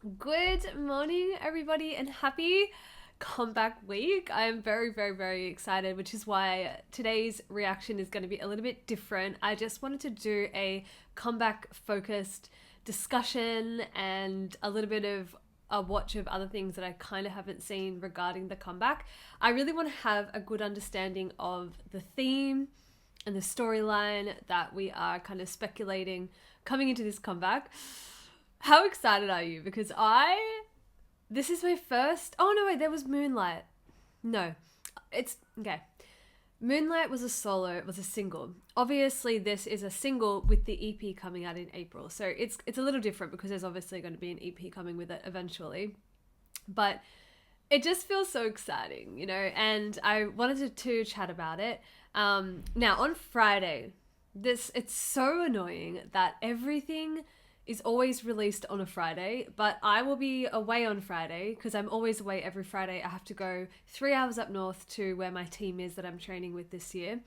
Good morning, everybody, and happy comeback week. I am very, very, very excited, which is why today's reaction is going to be a little bit different. I just wanted to do a comeback focused discussion and a little bit of a watch of other things that I kind of haven't seen regarding the comeback. I really want to have a good understanding of the theme and the storyline that we are kind of speculating coming into this comeback. How excited are you? Because this is my first, oh no, wait, there was Moonlight. No, it's, okay. Moonlight was a solo, it was a single. Obviously, this is a single with the EP coming out in April. So it's a little different because there's obviously going to be an EP coming with it eventually. But it just feels so exciting, and I wanted to chat about it. Now, on Friday, it's so annoying that everything is always released on a Friday, but I will be away on Friday because I'm always away every Friday. I have to go 3 hours up north to where my team is that I'm training with this year.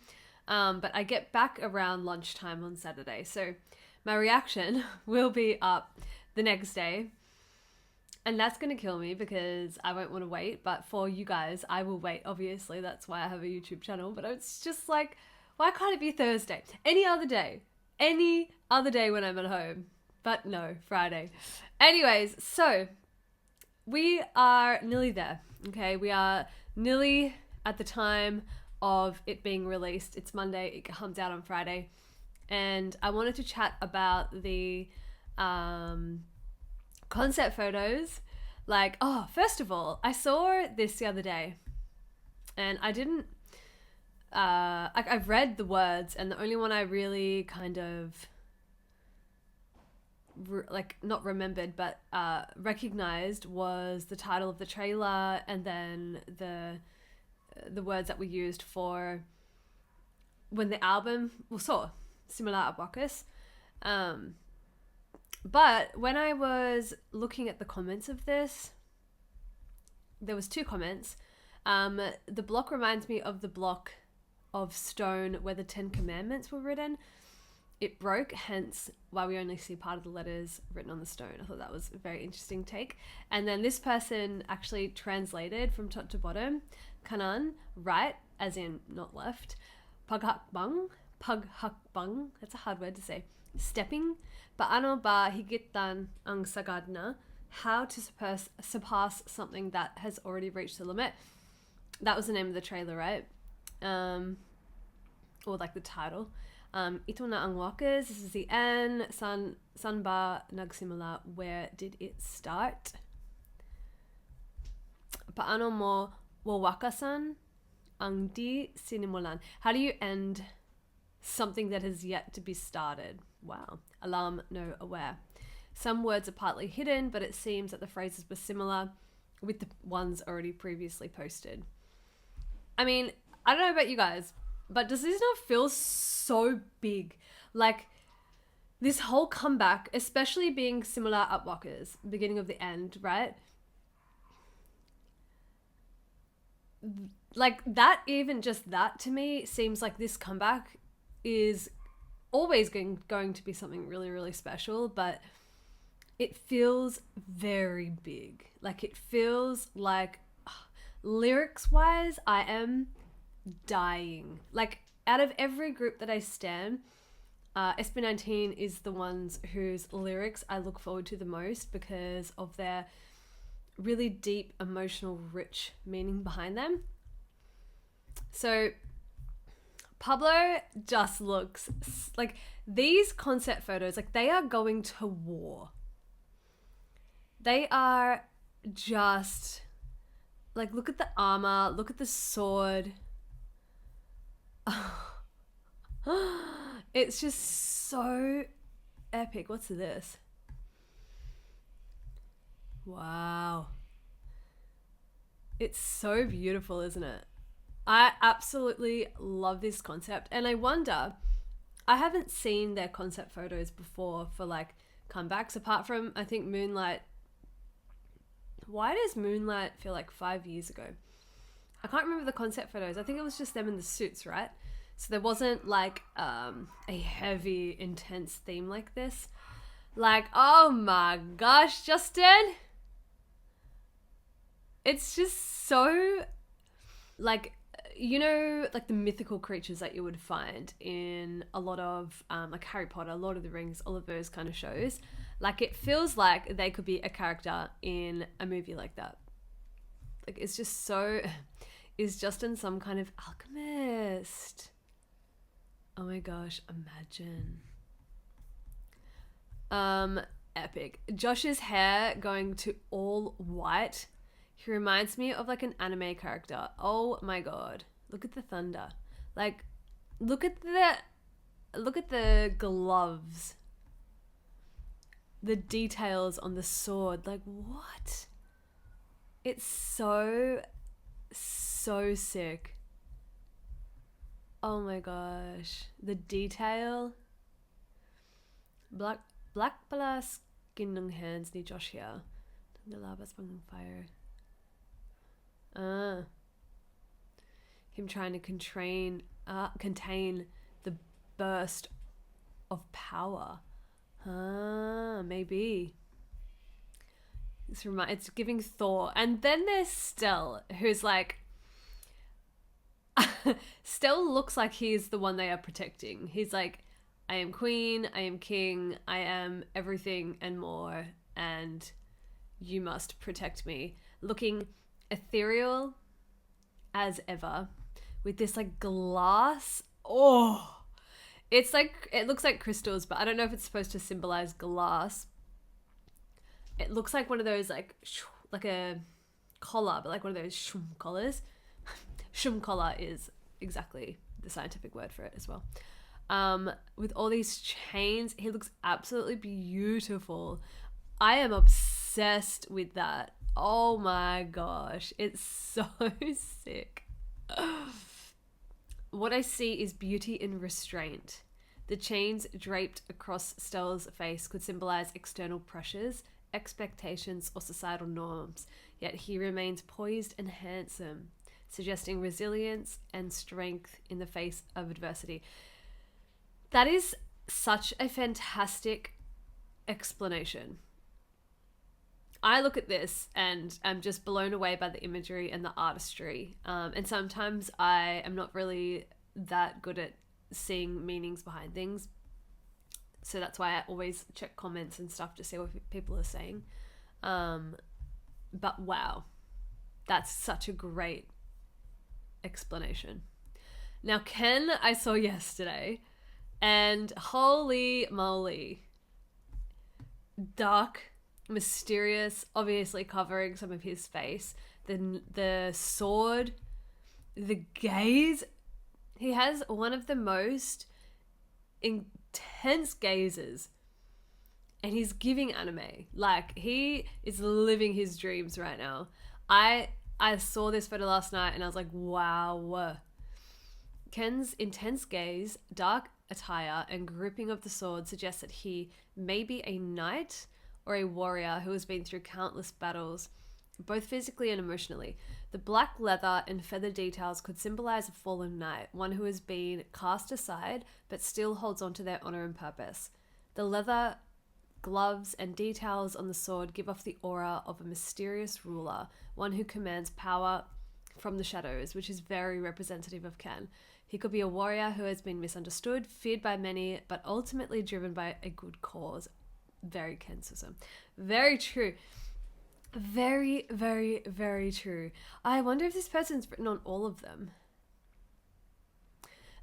But I get back around lunchtime on Saturday. So my reaction will be up the next day. And that's going to kill me because I won't want to wait. But for you guys, I will wait, obviously. That's why I have a YouTube channel. But it's just like, why can't it be Thursday? Any other day when I'm at home. But no, Friday. Anyways, so we are nearly there, okay? We are nearly at the time of it being released. It's Monday, it comes out on Friday. And I wanted to chat about the concept photos. Like, first of all, I saw this the other day and I didn't, I've read the words, and the only one I really kind of not remembered but recognized was the title of the trailer, and then the words that were used for when the album saw similar at Wakas. But when I was looking at the comments of this, there was 2 comments. The block reminds me of the block of stone where the 10 Commandments were written. It broke, hence why we only see part of the letters written on the stone. I thought that was a very interesting take. And then this person actually translated from top to bottom, kanan, right, as in not left, paghakbang, that's a hard word to say, stepping, paano ba higitan ang sagad na, how to surpass something that has already reached the limit. That was the name of the trailer, right? Or like the title. Ito na ang wakas. This is the end. San ba nagsimula? Where did it start? Paano mo wawakasan ang di sinimulan? How do you end something that has yet to be started? Wow. Alarm, no, aware. Some words are partly hidden, but it seems that the phrases were similar with the ones already previously posted. I mean, I don't know about you guys, but does this not feel so big? Like, this whole comeback, especially being similar at Walker's, beginning of the end, right? Like, that, even just that to me, seems like this comeback is always going to be something really, really special, but it feels very big. Like, it feels like, lyrics-wise, I am dying. Like, out of every group that I stan, SB19 is the ones whose lyrics I look forward to the most because of their really deep, emotional, rich meaning behind them. So Pablo just looks like these concept photos, like they are going to war. They are just like, look at the armor, look at the sword. It's just so epic. What's this? Wow. It's so beautiful, isn't it? I absolutely love this concept. And I wonder, I haven't seen their concept photos before for like comebacks, apart from, I think, Moonlight. Why does Moonlight feel like 5 years ago? I can't remember the concept photos. I think it was just them in the suits, right? So there wasn't like a heavy, intense theme like this. Like, oh my gosh, Justin, it's just so, like, you know, like the mythical creatures that you would find in a lot of like Harry Potter, Lord of the Rings, all of those kind of shows. Like, it feels like they could be a character in a movie like that. Like, it's just so, is Justin some kind of alchemist? Oh my gosh, imagine. Epic. Josh's hair going to all white. He reminds me of like an anime character. Oh my god. Look at the thunder. Like, look at the gloves. The details on the sword. Like, what? It's so sick. Oh my gosh. The detail. Black pala skin ng hands ni Josh here. Nalabas pang ng fire. Him trying to contain the burst of power. Maybe. It's giving Thor. And then there's Stell, who's like, Stell looks like he's the one they are protecting. He's like, I am queen, I am king, I am everything and more, and you must protect me. Looking ethereal as ever with this like glass. Oh, it's like, it looks like crystals, but I don't know if it's supposed to symbolize glass. It looks like one of those like a collar, but like one of those shum collars. Shum collar is exactly the scientific word for it as well. With all these chains, he looks absolutely beautiful. I am obsessed with that. Oh my gosh, it's so sick. What I see is beauty in restraint. The chains draped across Stell's face could symbolize external pressures, expectations, or societal norms, yet he remains poised and handsome, suggesting resilience and strength in the face of adversity. That is such a fantastic explanation. I look at this and I'm just blown away by the imagery and the artistry. And sometimes I am not really that good at seeing meanings behind things. So that's why I always check comments and stuff to see what people are saying. But wow, that's such a great explanation. Now, Ken, I saw yesterday, and holy moly, dark, mysterious, obviously covering some of his face. The sword, the gaze. He has one of the most intense gazes, and he's giving anime. Like, he is living his dreams right now. I saw this photo last night and I was like, wow. Ken's intense gaze, dark attire, and gripping of the sword suggests that he may be a knight or a warrior who has been through countless battles, both physically and emotionally. The black leather and feather details could symbolize a fallen knight, one who has been cast aside but still holds on to their honor and purpose. The leather, gloves, and details on the sword give off the aura of a mysterious ruler, one who commands power from the shadows, which is very representative of Ken. He could be a warrior who has been misunderstood, feared by many, but ultimately driven by a good cause. Very Kensism. Very true. Very, very, very true. I wonder if this person's written on all of them.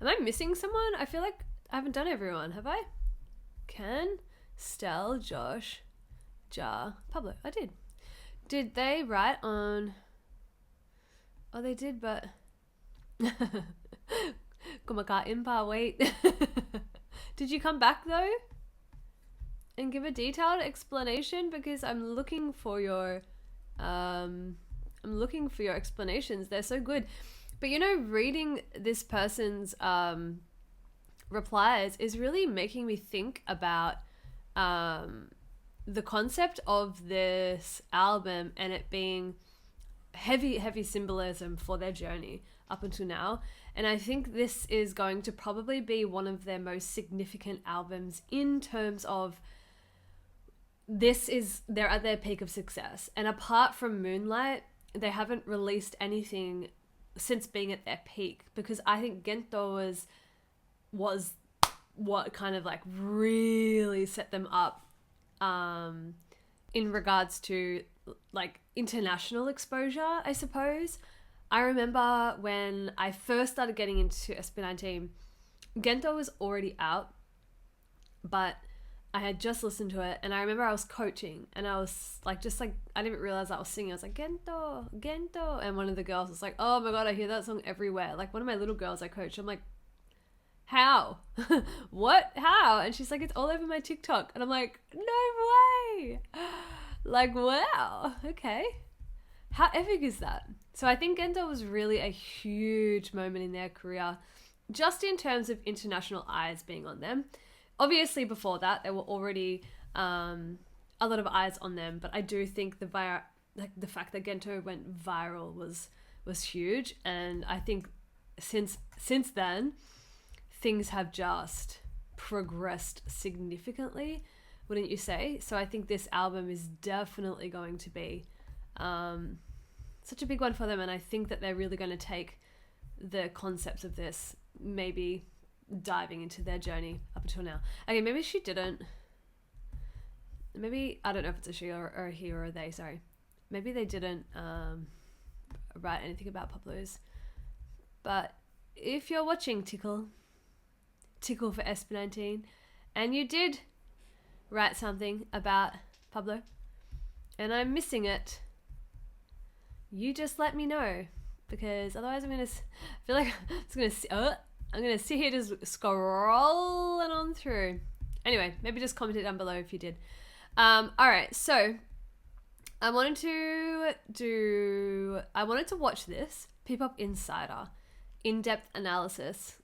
Am I missing someone? I feel like I haven't done everyone, have I? Ken, Stell, Josh, Jar, Pablo. I did. Did they write on... Oh, they did, but... Kumakain pa, wait. Did you come back, though? And give a detailed explanation? Because I'm looking for your... explanations. They're so good. But, you know, reading this person's replies is really making me think about the concept of this album and it being heavy symbolism for their journey up until now. And I think this is going to probably be one of their most significant albums in terms of they're at their peak of success. And apart from Moonlight, they haven't released anything since being at their peak, because I think Gento was what kind of like really set them up in regards to like international exposure, I suppose. I remember when I first started getting into SB19, Gento was already out, but I had just listened to it, and I remember I was coaching, and I was like, just like, I didn't realize I was singing. I was like, Gento, Gento. And one of the girls was like, oh my God, I hear that song everywhere. Like one of my little girls I coach, I'm like, how? What? How? And she's like, it's all over my TikTok. And I'm like, no way. Like, wow. Okay. How epic is that? So I think Gento was really a huge moment in their career, just in terms of international eyes being on them. Obviously, before that, there were already a lot of eyes on them, but I do think the fact that Gento went viral was huge, and I think since then, things have just progressed significantly, wouldn't you say? So I think this album is definitely going to be such a big one for them, and I think that they're really going to take the concepts of this, maybe diving into their journey up until now. Okay, maybe she didn't. Maybe, I don't know if it's a she or a he or a they, sorry. Maybe they didn't write anything about Pablo's. But if you're watching Tickle for SB19, and you did write something about Pablo, and I'm missing it, you just let me know, because otherwise I'm going to feel like I'm going to sit here just scrolling on through. Anyway, maybe just comment it down below if you did. All right, so I wanted to watch this Kpop Insider in-depth analysis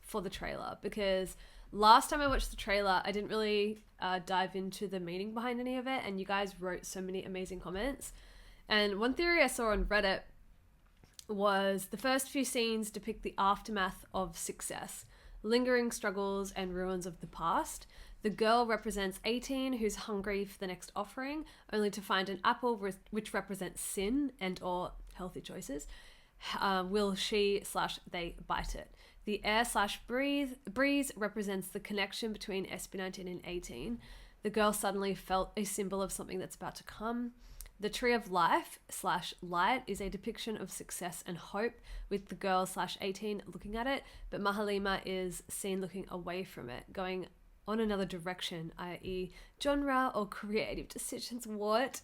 for the trailer, because last time I watched the trailer, I didn't really dive into the meaning behind any of it, and you guys wrote so many amazing comments. And one theory I saw on Reddit was the first few scenes depict the aftermath of success, lingering struggles and ruins of the past. The girl represents 18, who's hungry for the next offering, only to find an apple which represents sin and or healthy choices. Will she/they bite it? The air/breeze represents the connection between SB19 and 18. The girl suddenly felt a symbol of something that's about to come. The tree of life/light is a depiction of success and hope, with the girl/18 looking at it, but Mahalima is seen looking away from it, going on another direction, i.e. genre or creative decisions. What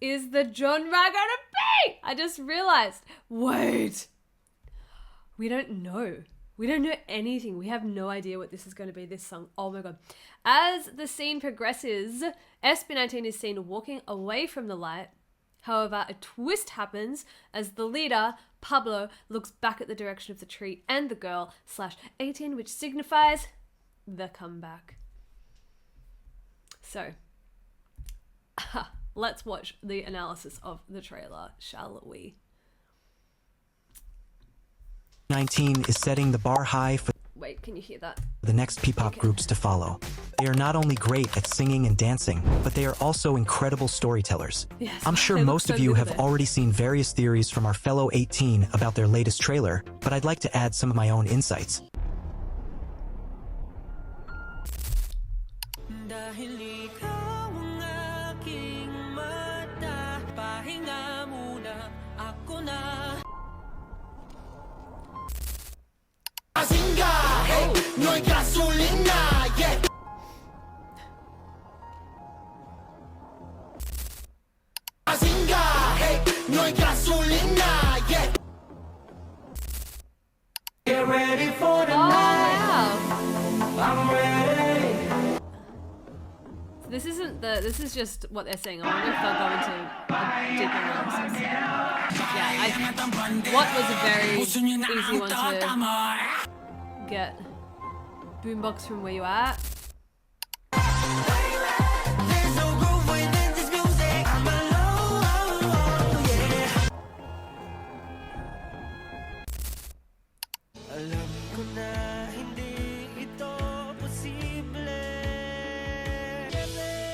is the genre gonna be? I just realized. Wait. We don't know. We don't know anything. We have no idea what this is going to be, this song. Oh my God. As the scene progresses, SB19 is seen walking away from the light. However, a twist happens as the leader, Pablo, looks back at the direction of the tree and the girl/18, which signifies the comeback. So, let's watch the analysis of the trailer, shall we? 19 is setting the bar high for Wait, can you hear that? the next Kpop groups to follow. They are not only great at singing and dancing, but they are also incredible storytellers. Yes, I'm sure most of you have already seen various theories from our fellow 18 about their latest trailer, but I'd like to add some of my own insights. Get ready for the night. I'm ready. This is just what they're saying. I wonder if they'll go into a deeper analysis. Yeah, what was a very easy one to get boombox from where you at.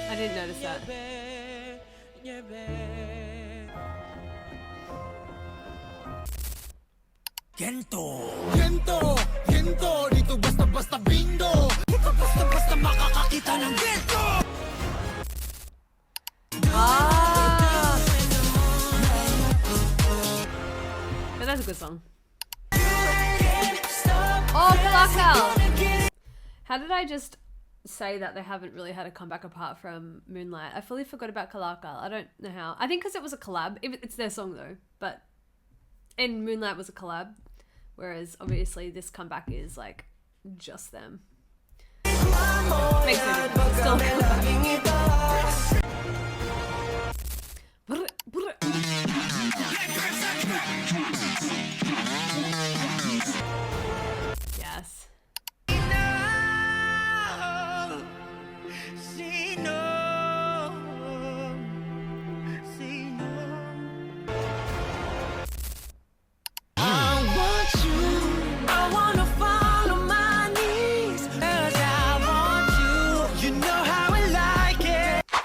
I didn't notice that. Gento, gento, gento, dito basta-basta bindo. Dito basta-basta makakakita ng gento. Ah. Yeah, that's a good song. Oh, Kalakal! How did I just say that they haven't really had a comeback apart from Moonlight? I fully forgot about Kalakal. I don't know how. I think because it was a collab. It's their song though, but in Moonlight was a collab, whereas obviously this comeback is like just them. Makes sense. Still. Yes.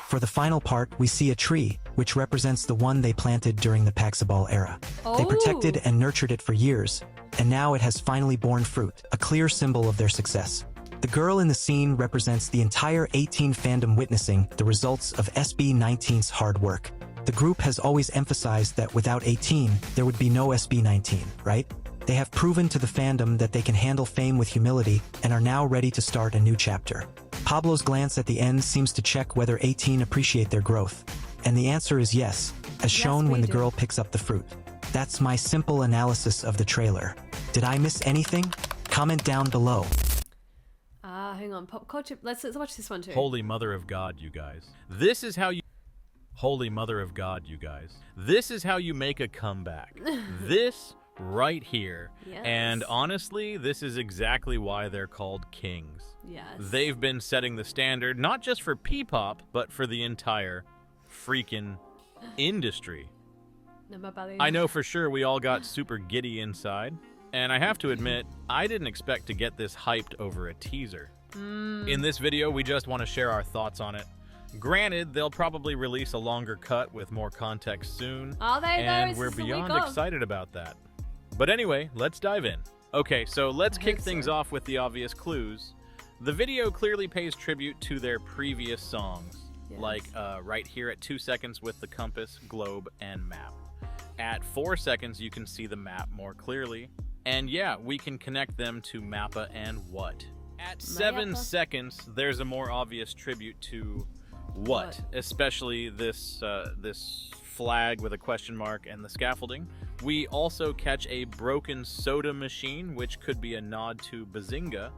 For the final part, we see a tree, which represents the one they planted during the Paxabal era. They protected and nurtured it for years, and now it has finally borne fruit, a clear symbol of their success. The girl in the scene represents the entire 18 fandom witnessing the results of SB19's hard work. The group has always emphasized that without 18, there would be no SB19, right? They have proven to the fandom that they can handle fame with humility and are now ready to start a new chapter. Pablo's glance at the end seems to check whether 18 appreciate their growth. And the answer is yes, as shown when the girl picks up the fruit. That's my simple analysis of the trailer. Did I miss anything? Comment down below. Hang on. Pop culture. Let's watch this one too. Holy Mother of God, you guys. This is how you... Holy Mother of God, you guys. This is how you make a comeback. This right here. Yes. And honestly, this is exactly why they're called kings. Yes. They've been setting the standard, not just for Kpop, but for the entire freaking industry. I know for sure we all got super giddy inside, and I have to admit, I didn't expect to get this hyped over a teaser. In this video, we just want to share our thoughts on it. Granted, they'll probably release a longer cut with more context soon, Are they, and though? we're Is this a beyond week off? excited about that. But anyway, let's dive in. Okay, so let's I kick hope things so. off with the obvious clues. The video clearly pays tribute to their previous songs, Yes. like right here at 2 seconds with the compass, globe, and map. At 4 seconds, you can see the map more clearly. And yeah, we can connect them to Mappa and What. At 7 Mappa. seconds, there's a more obvious tribute to What, especially this this flag with a question mark and the scaffolding. We also catch a broken soda machine, which could be a nod to Bazinga.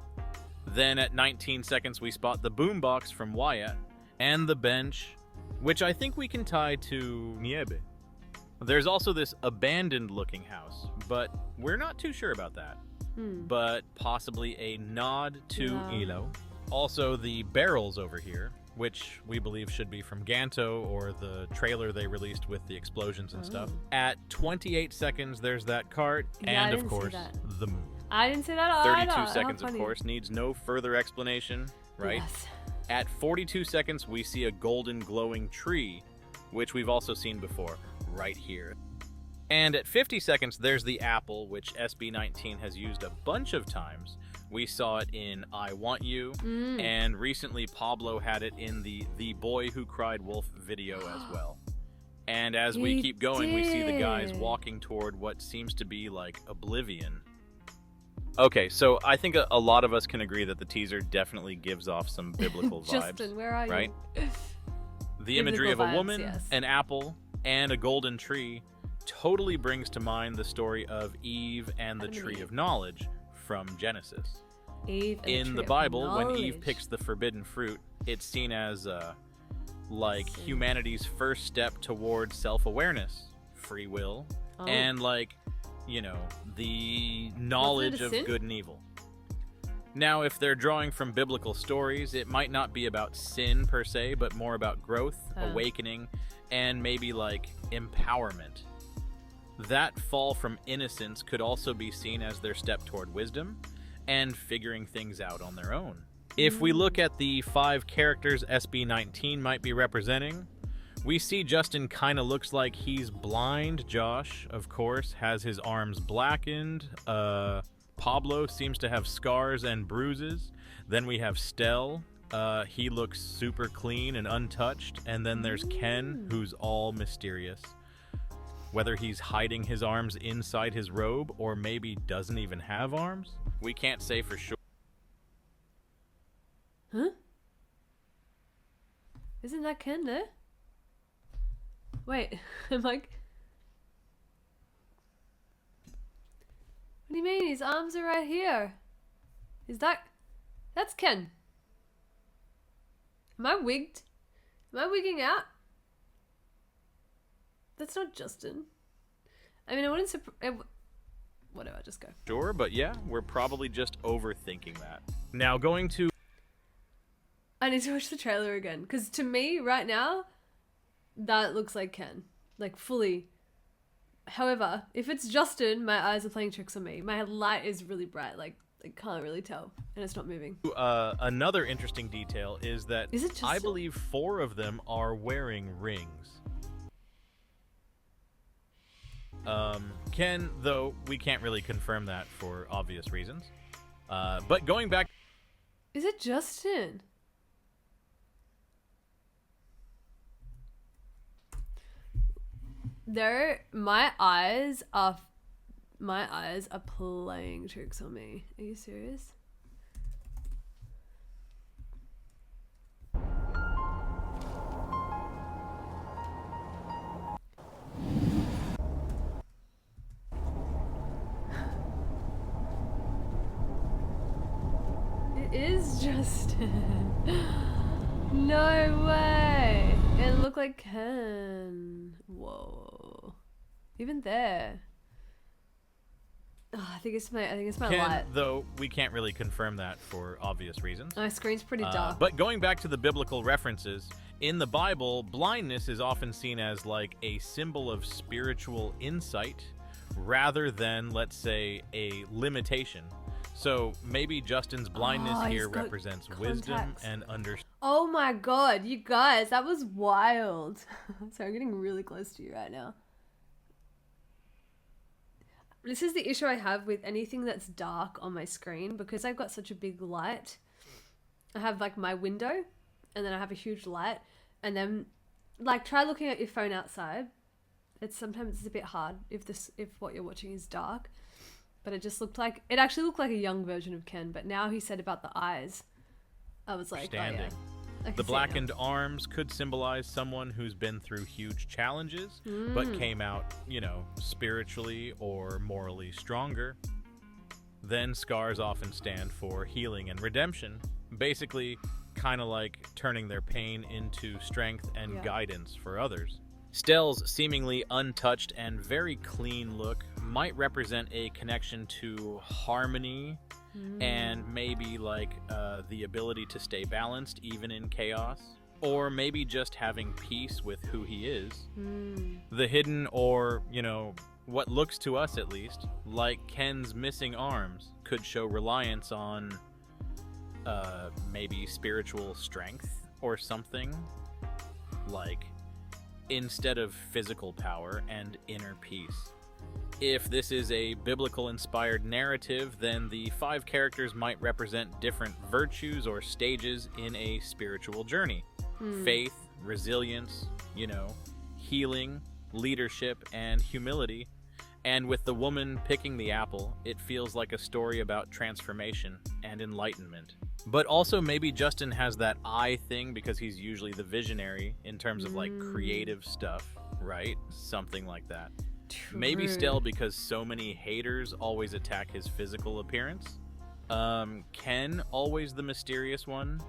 Then at 19 seconds, we spot the boombox from Wyatt and the bench, which I think we can tie to Niebe. There's also this abandoned-looking house, but we're not too sure about that. But possibly a nod to Ilo. Also, the barrels over here, which we believe should be from Ganto or the trailer they released with the explosions and stuff. At 28 seconds, there's that cart, Yeah, I and of didn't see course, that. the moon. I didn't see that 32 either. seconds, How of funny. course, needs no further explanation, right? Yes. At 42 seconds, we see a golden glowing tree, which we've also seen before, right here. And at 50 seconds, there's the apple, which SB19 has used a bunch of times. We saw it in I Want You, and recently Pablo had it in the Boy Who Cried Wolf video as well. And as we He keep going, we see the guys did. walking toward what seems to be like oblivion. Okay, so I think a lot of us can agree that the teaser definitely gives off some biblical vibes. Justin, where are right? you? The imagery of Biblical a vibes, woman, yes. an apple, and a golden tree totally brings to mind the story of Eve and the Adam and Tree Eve. of Knowledge from Genesis. Eve and In Tree the of Bible, when Eve Knowledge. picks the forbidden fruit, it's seen as like humanity's first step toward self-awareness, free will, Oh. and like, you know, the knowledge a of sin? good and evil. Now, if they're drawing from biblical stories, it might not be about sin per se, but more about growth, awakening, and maybe like empowerment. That fall from innocence could also be seen as their step toward wisdom and figuring things out on their own. If we look at the 5 characters SB19 might be representing, We see Justin kind of looks like he's blind. Josh, of course, has his arms blackened. Pablo seems to have scars and bruises. Then we have Stell. He looks super clean and untouched. And then there's Ken, who's all mysterious. Whether he's hiding his arms inside his robe or maybe doesn't even have arms, we can't say for sure. Huh? Isn't that Ken there? Wait, I'm like... What do you mean? His arms are right here. Is that... That's Ken. Am I wigged? Am I wigging out? That's not Justin. I mean, I wouldn't whatever, just go. Sure, but yeah, we're probably just overthinking that. Now going to... I need to watch the trailer again. Because to me, right now, that looks like Ken. Like, fully. However, if it's Justin, my eyes are playing tricks on me. My light is really bright. Like, I can't really tell. And it's not moving. Another interesting detail is that Is it Justin? I believe 4 of them are wearing rings. Ken, though, we can't really confirm that for obvious reasons. But going back... Is it Justin? My eyes are playing tricks on me. Are you serious? It is Justin. No way. It looked like Ken. Whoa. Even there. Oh, I think it's my Ken, light. though, we can't really confirm that for obvious reasons. My screen's pretty dark. But going back to the biblical references, in the Bible, blindness is often seen as like a symbol of spiritual insight rather than, let's say, a limitation. So maybe Justin's blindness here represents wisdom and understanding. Oh my god, you guys, that was wild. Sorry, I'm getting really close to you right now. This is the issue I have with anything that's dark on my screen because I've got such a big light. I have like my window and then I have a huge light and then like try looking at your phone outside. Sometimes it's a bit hard if what you're watching is dark. But it actually looked like a young version of Ken, but now he said about the eyes. I was like, Standing. Oh, yeah. The blackened arms could symbolize someone who's been through huge challenges, but came out, spiritually or morally stronger. Then scars often stand for healing and redemption, basically kind of like turning their pain into strength and guidance for others. Stell's seemingly untouched and very clean look might represent a connection to harmony and maybe like the ability to stay balanced even in chaos, or maybe just having peace with who he is. The hidden, or what looks to us at least like Ken's missing arms, could show reliance on maybe spiritual strength or something, like instead of physical power and inner peace. If this is a biblical inspired narrative, then the 5 characters might represent different virtues or stages in a spiritual journey. Faith, resilience, healing, leadership, and humility. And with the woman picking the apple, it feels like a story about transformation and enlightenment. But also maybe Justin has that eye thing because he's usually the visionary in terms of like creative stuff, right? Something like that. True. Maybe Stell because so many haters always attack his physical appearance. Ken, always the mysterious one.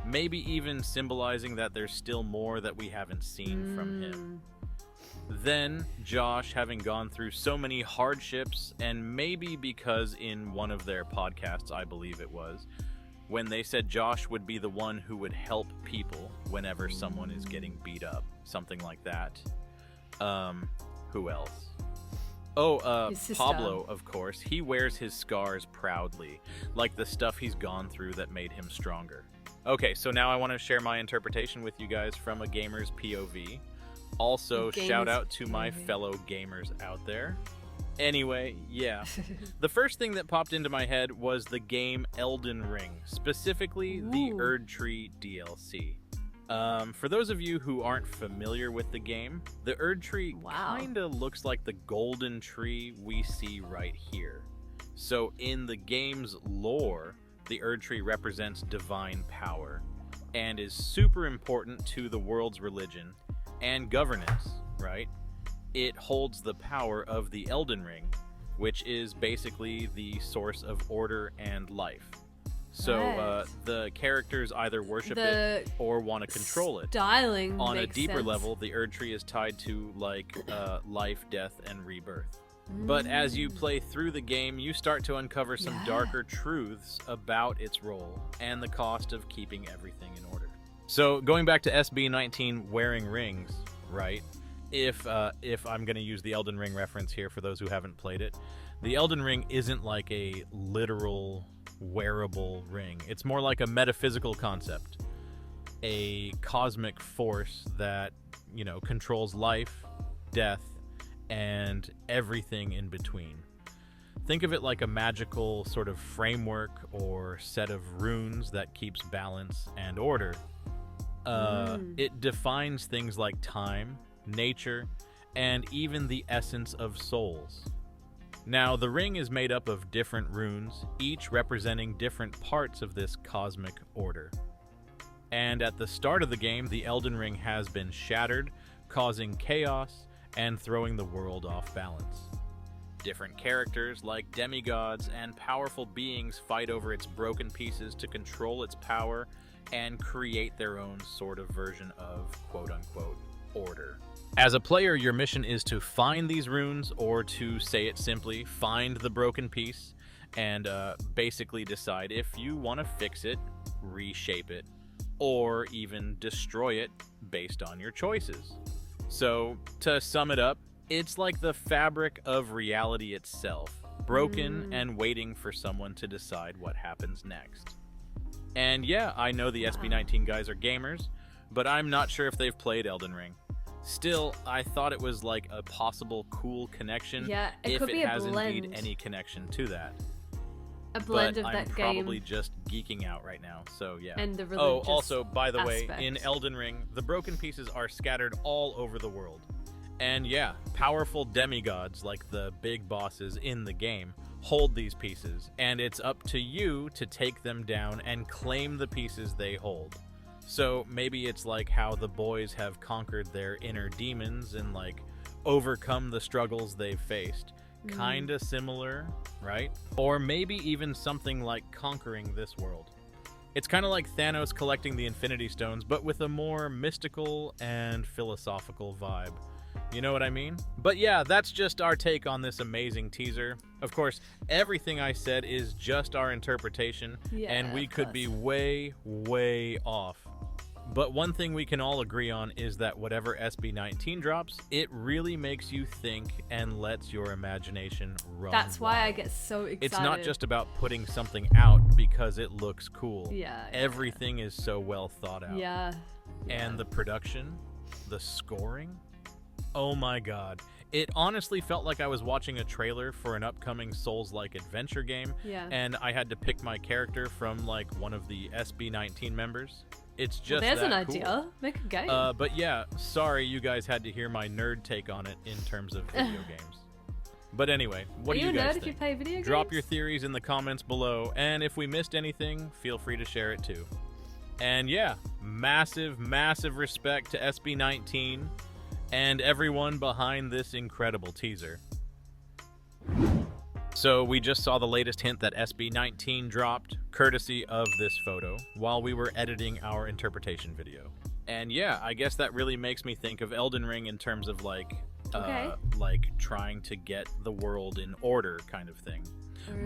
Maybe even symbolizing that there's still more that we haven't seen from him. Then Josh, having gone through so many hardships, and maybe because in one of their podcasts, I believe it was, when they said Josh would be the one who would help people whenever someone is getting beat up, something like that. Who else? Pablo, of course. He wears his scars proudly, like the stuff he's gone through that made him stronger. Okay, so now I want to share my interpretation with you guys from a gamer's POV. Also, Game shout is out to my gaming. fellow gamers out there. Anyway, yeah. The first thing that popped into my head was the game Elden Ring, specifically the Ooh. Erd Tree DLC. For those of you who aren't familiar with the game, the Erd Tree Wow. kinda looks like the golden tree we see right here. So in the game's lore, the Erd Tree represents divine power and is super important to the world's religion and governance, right? It holds the power of the Elden Ring, which is basically the source of order and life. So Right. the characters either worship The it or want to control it. styling On a makes deeper sense. level, the Erd Tree is tied to like life, death, and rebirth. But as you play through the game, you start to uncover some Yeah. darker truths about its role and the cost of keeping everything in order. So going back to SB19 wearing rings, right? If I'm going to use the Elden Ring reference here for those who haven't played it, the Elden Ring isn't like a literal wearable ring. It's more like a metaphysical concept, a cosmic force that, you know, controls life, death, and everything in between. Think of it like a magical sort of framework or set of runes that keeps balance and order. It defines things like time, nature, and even the essence of souls. Now, the ring is made up of different runes, each representing different parts of this cosmic order. And at the start of the game, the Elden Ring has been shattered, causing chaos and throwing the world off balance. Different characters, like demigods and powerful beings, fight over its broken pieces to control its power and create their own sort of version of quote-unquote order. As a player, your mission is to find these runes, or to say it simply, find the broken piece, and basically decide if you want to fix it, reshape it, or even destroy it based on your choices. So, to sum it up, it's like the fabric of reality itself, broken and waiting for someone to decide what happens next. And yeah, I know the SB19 guys are gamers, but I'm not sure if they've played Elden Ring. Still, I thought it was like a possible cool connection, Yeah, it if could be it a has indeed blend. any connection to that. A blend But of I'm that probably game just geeking out right now, so yeah. and the Oh, religious also, by the way, aspect. in Elden Ring, the broken pieces are scattered all over the world. And yeah, powerful demigods, like the big bosses in the game, hold these pieces, and it's up to you to take them down and claim the pieces they hold. So maybe it's like how the boys have conquered their inner demons and like overcome the struggles they've faced. Kinda similar, right? Or maybe even something like conquering this world. It's kind of like Thanos collecting the Infinity Stones, but with a more mystical and philosophical vibe. You know what I mean? But yeah, that's just our take on this amazing teaser. Of course, everything I said is just our interpretation, Yeah, and we of could course. be way, way off. But one thing we can all agree on is that whatever SB19 drops, it really makes you think and lets your imagination run That's why I wild. get so excited. It's not just about putting something out because it looks cool. Yeah, Everything is so well thought out. Yeah. And the production, the scoring, oh my god. It honestly felt like I was watching a trailer for an upcoming Souls-like adventure game, Yeah. and I had to pick my character from like one of the SB19 members. It's just Well, there's an that cool. idea. Make a game. But yeah, sorry you guys had to hear my nerd take on it in terms of video games. But anyway, what Are do you you a guys nerd if you think? play video games? Drop your theories in the comments below, and if we missed anything, feel free to share it too. And yeah, massive, massive respect to SB19 and everyone behind this incredible teaser. So we just saw the latest hint that SB19 dropped, courtesy of this photo, while we were editing our interpretation video. And yeah, I guess that really makes me think of Elden Ring in terms of like, like trying to get the world in order kind of thing.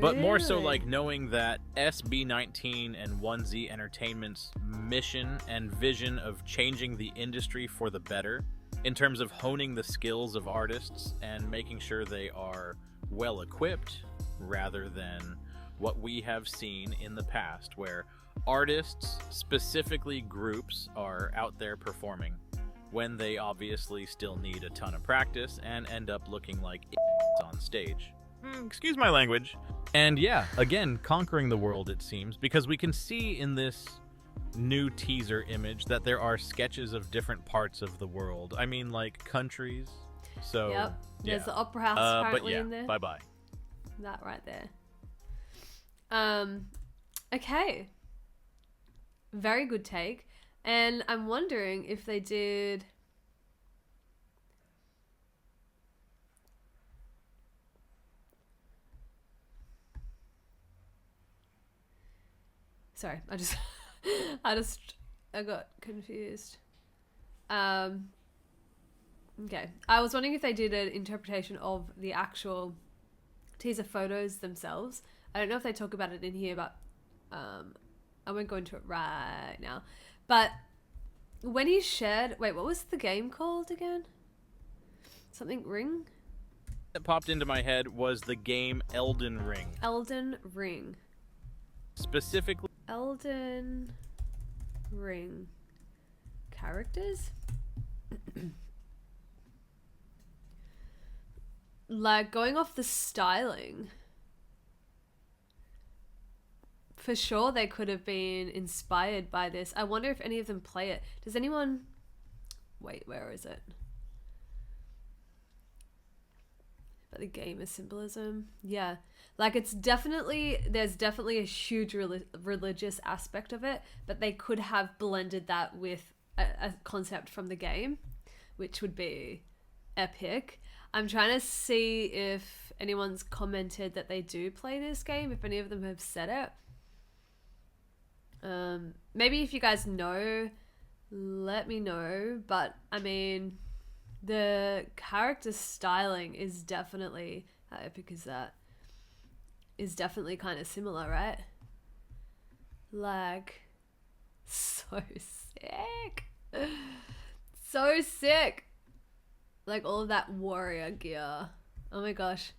But more so Really? like knowing that SB19 and 1Z Entertainment's mission and vision of changing the industry for the better, in terms of honing the skills of artists and making sure they are well equipped, rather than what we have seen in the past, where artists, specifically groups, are out there performing when they obviously still need a ton of practice and end up looking like on stage. Excuse my language. And yeah, again, conquering the world, it seems, because we can see in this new teaser image that there are sketches of different parts of the world. I mean, like countries. So yep. There's yeah. the opera house apparently but yeah, in there. bye-bye. That right there. Okay. Very good take. And I'm wondering if they did... Sorry, I got confused. Okay. I was wondering if they did an interpretation of the actual teaser photos themselves. I don't know if they talk about it in here, but I won't go into it right now. But when he shared... Wait, what was the game called again? Something Ring? That popped into my head was the game Elden Ring. Elden Ring. Specifically... Elden Ring. Characters? Like, going off the styling... For sure they could have been inspired by this. I wonder if any of them play it. Does anyone... Wait, where is it? But the gamer symbolism. Yeah. Like, it's definitely... There's definitely a huge religious aspect of it. But they could have blended that with a concept from the game. Which would be epic. I'm trying to see if anyone's commented that they do play this game. If any of them have said it. Maybe if you guys know, let me know. But I mean, the character styling is definitely, how epic is that? Is definitely kind of similar, right? Like, so sick. So sick. Like all of that warrior gear. Oh my gosh.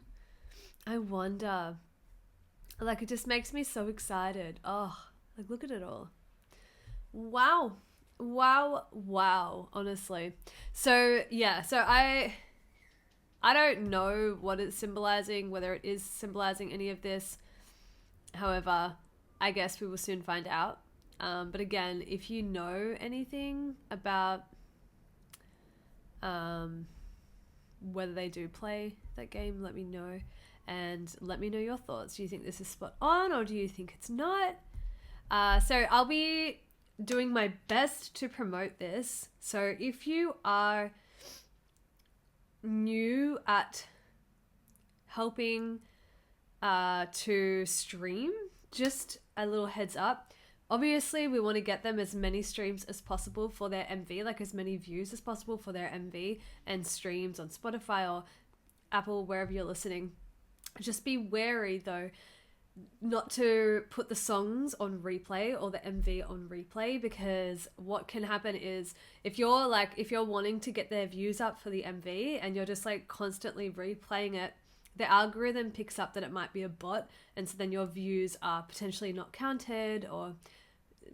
I wonder. Like, it just makes me so excited. Oh. Like, look at it all. Wow. Wow. Wow. Honestly. So, yeah. So, I don't know what it's symbolizing, whether it is symbolizing any of this. However, I guess we will soon find out. But again, if you know anything about whether they do play that game, let me know. And let me know your thoughts. Do you think this is spot on, or do you think it's not? So I'll be doing my best to promote this. So if you are new at helping to stream, just a little heads up. Obviously, we want to get them as many streams as possible for their MV, like as many views as possible for their MV and streams on Spotify or Apple, wherever you're listening. Just be wary though, not to put the songs on replay or the MV on replay, because what can happen is if you're wanting to get their views up for the MV and you're just like constantly replaying it, the algorithm picks up that it might be a bot, and so then your views are potentially not counted, or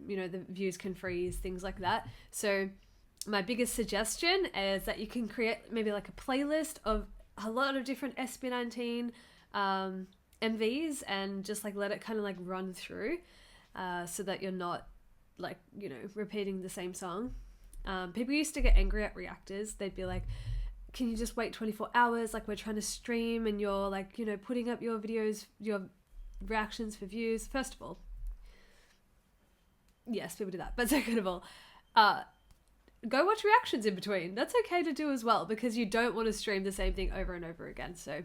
you know, the views can freeze, things like that. So my biggest suggestion is that you can create maybe like a playlist of a lot of different SB19 MVs and just like let it kind of like run through, so that you're not like, you know, repeating the same song. People used to get angry at reactors. They'd be like, can you just wait 24 hours? Like, we're trying to stream and you're like, you know, putting up your videos, your reactions for views. First of all, yes, people do that. But second of all, go watch reactions in between. That's okay to do as well, because you don't want to stream the same thing over and over again. So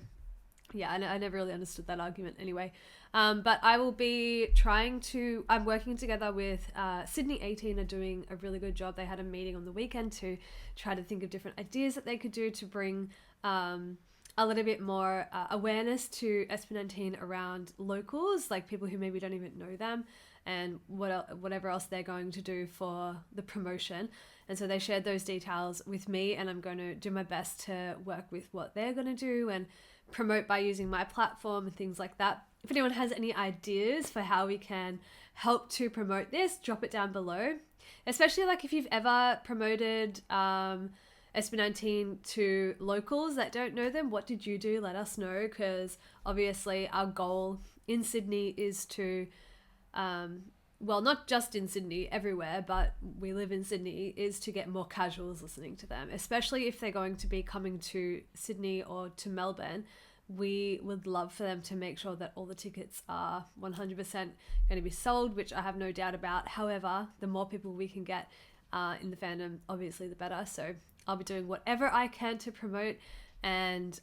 yeah, I never really understood that argument anyway. But I will be I'm working together with Sydney 18 are doing a really good job. They had a meeting on the weekend to try to think of different ideas that they could do to bring a little bit more awareness to SB19 around locals, like people who maybe don't even know them. and whatever else they're going to do for the promotion. And so they shared those details with me, and I'm going to do my best to work with what they're going to do and promote by using my platform and things like that. If anyone has any ideas for how we can help to promote this, drop it down below. Especially like if you've ever promoted SB19 to locals that don't know them, what did you do? Let us know, because obviously our goal in Sydney is to, well, not just in Sydney, everywhere, but we live in Sydney, is to get more casuals listening to them, especially if they're going to be coming to Sydney or to Melbourne. We would love for them to make sure that all the tickets are 100% going to be sold, which I have no doubt about. However, the more people we can get in the fandom, obviously the better. So I'll be doing whatever I can to promote, and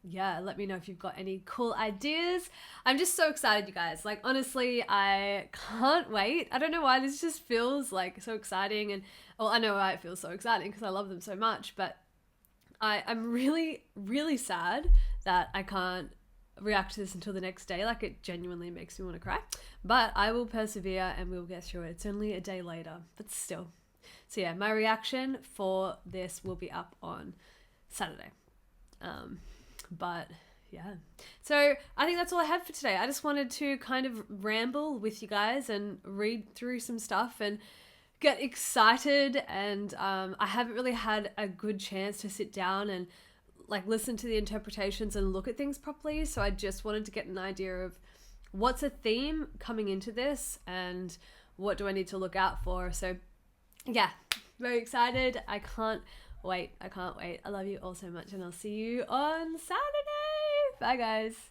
yeah, let me know if you've got any cool ideas. I'm just so excited, you guys. Like, honestly, I can't wait. I don't know why this just feels like so exciting, and well, I know why it feels so exciting because I love them so much, but I'm really, really sad that I can't react to this until the next day. Like, it genuinely makes me want to cry, but I will persevere and we'll get through it. It's only a day later, but still. So yeah, my reaction for this will be up on Saturday. But yeah, so I think that's all I have for today. I just wanted to kind of ramble with you guys and read through some stuff and get excited, and I haven't really had a good chance to sit down and like listen to the interpretations and look at things properly, so I just wanted to get an idea of what's a theme coming into this and what do I need to look out for. So yeah, very excited. I can't wait. I love you all so much, and I'll see you on Saturday. Bye guys.